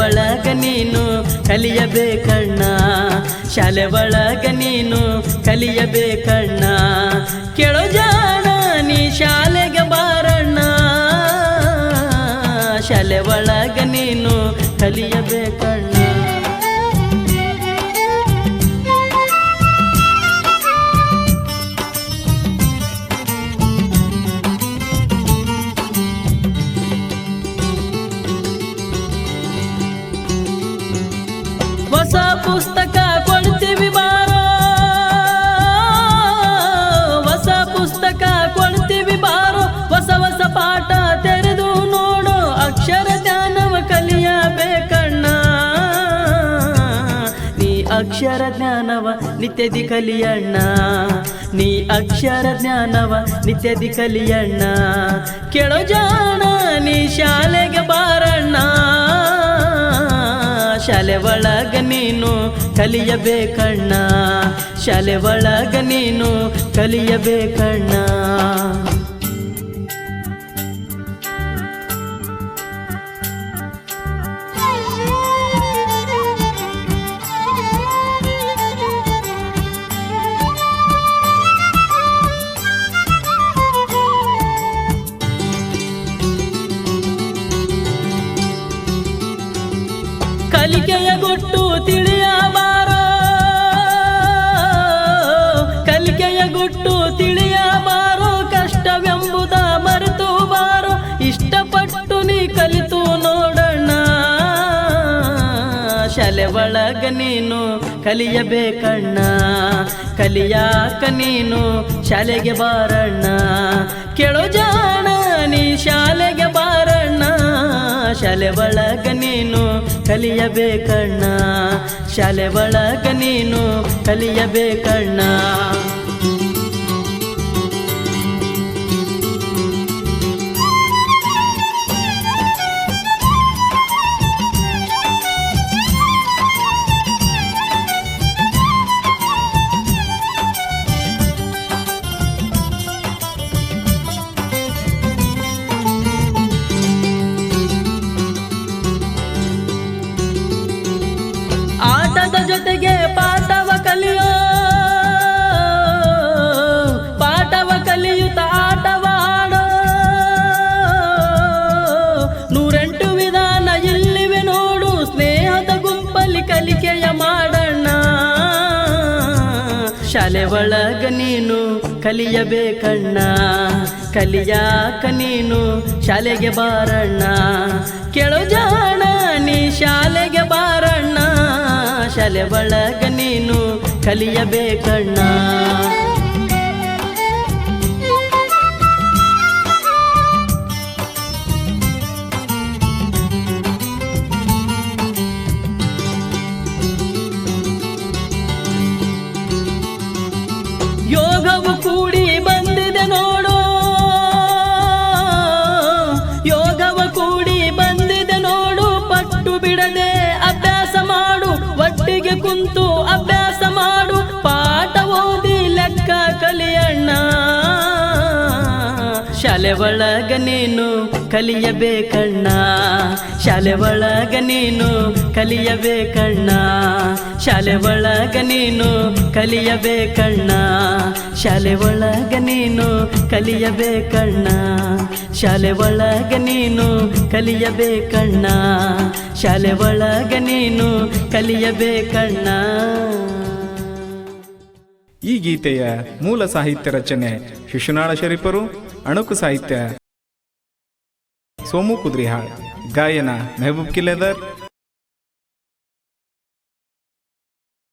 ಒಳಗ ನೀನು ಕಲಿಯಬೇಕಣ್ಣ, ಶಾಲೆ ಒಳಗ ನೀನು ಕಲಿಯಬೇಕಣ್ಣ. ಕೇಳೋ ಜಾಣ ನೀ ಶಾಲೆಗೆ ಬಾರಣ್ಣ, ಶಾಲೆ ಒಳಗ ನೀನು ಕಲಿಯಬೇಕಣ್ಣ. ಹೊಸ ಪುಸ್ತಕ ಕೊಡ್ತೀವಿ ಬಾರೋ, ಹೊಸ ಪುಸ್ತಕ ಕೊಡ್ತೀವಿ ಬಾರೋ, ಹೊಸ ಹೊಸ ಪಾಠ ತೆರೆದು ನೋಡು, ಅಕ್ಷರ ಜ್ಞಾನವ ಕಲಿಯಬೇಕಣ್ಣ. ನೀ ಅಕ್ಷರ ಜ್ಞಾನವ ನಿತ್ಯದಿ ಕಲಿಯಣ್ಣ, ನೀ ಅಕ್ಷರ ಜ್ಞಾನವ ನಿತ್ಯದಿ ಕಲಿಯಣ್ಣ. ಕೇಳೋ ಜಾಣ ನೀ ಶಾಲೆಗೆ ಬಾರಣ್ಣ, ಶಾಲೆ ಒಳಗ ನೀನು ಕಲಿಯಬೇಕಣ್ಣ, ಶಾಲೆ ಒಳಗ ನೀನು ಕಲಿಯಬೇಕಣ್ಣ. ಕಲಿಕೆಯ ಗುಟ್ಟು ತಿಳಿಯಬಾರೋ, ಕಲಿಕೆಯ ಗುಟ್ಟು ತಿಳಿಯಬಾರೋ, ಕಷ್ಟವೆಂಬುದ ಮರೆತು ಬಾರೋ, ಇಷ್ಟಪಟ್ಟು ನೀ ಕಲಿತು ನೋಡಣ್ಣ. ಶಾಲೆ ಒಳಗ ನೀನು ಕಲಿಯಬೇಕಣ್ಣ, ಕಲಿಯಾಕ ನೀನು ಶಾಲೆಗೆ ಬಾರಣ್ಣ. ಕೇಳೋ ಜಾಣ ನೀ ಶಾಲೆಗೆ ಬಾರಣ್ಣ, ಶಾಲೆ ಒಳಗ ನೀನು ಕಲಿಯಬೇಕಣ್ಣ, ಶಾಲೆ ಒಳಗ ನೀನು ಕಲಿಯಬೇಕಣ್ಣ. ಆಟದ ಜೊತೆಗೆ ಪಾಠವ ಕಲಿಯೋ, ಪಾಠವ ಕಲಿಯುತ್ತ ಆಟವ ಆಡೋ, 108 ವಿಧಾನ ಇಲ್ಲಿವೆ ನೋಡು, ಸ್ನೇಹದ ಗುಂಪಲ್ಲಿ ಕಲಿಕೆಯ ಮಾಡಣ್ಣ. ಶಾಲೆ ಒಳಗ ನೀನು ಕಲಿಯಬೇಕಣ್ಣ, ಕಲಿಯಾಕ ನೀನು ಶಾಲೆಗೆ ಬಾರಣ್ಣ. ಕೇಳೋ ಜಾಣ ನೀ ಶಾಲೆಗೆ ಬಾರಣ್ಣ, ಶಾಲೆ ಒಳಗ ನೀನು ಕಲಿಯಬೇಕಣ್ಣ. ಯೋಗವು ಕೂಡಿ ಬಂದಿದೆ ನೋಡು, ಯೋಗವ ಕೂಡಿ ಬಂದಿದೆ ನೋಡು, ಪಟ್ಟು ಬಿಡದೆ ಅಭ್ಯಾಸ ಮಾಡು, ಒಟ್ಟಿಗೆ ಕುಂತು ಅಭ್ಯಾಸ ಮಾಡು, ಪಾಠ ಓದಿ ಲೆಕ್ಕ ಕಲಿಯಣ್ಣ. ಶಾಲೆ ಒಳಗ ನೀನು ಕಲಿಯಬೇಕಣ್ಣ, ಶಾಲೆ ಒಳಗ ನೀನು ಕಲಿಯಬೇಕಣ್ಣ, ಶಾಲೆ ಒಳಗ ನೀನು ಕಲಿಯಬೇಕಣ್ಣ, ಶಾಲೆ ಒಳಗ ನೀನು ಕಲಿಯಬೇಕಣ್ಣ, ಶಾಲೆ ಒಳಗ ನೀನು ಕಲಿಯಬೇಕಣ್ಣ, ಶಾಲೆ ಒಳಗ ನೀನು ಕಲಿಯಬೇಕಣ್ಣ. ಈ ಗೀತೆಯ ಮೂಲ ಸಾಹಿತ್ಯ ರಚನೆ ಶಿಶುನಾಳ ಶರೀಫರು, ಅಣುಕು ಸಾಹಿತ್ಯ ಸೋಮು ಕುದ್ರಿಹಾಳ್, ಗಾಯನ ಮೆಹಬೂಬ್ ಕಿಲೇದರ್,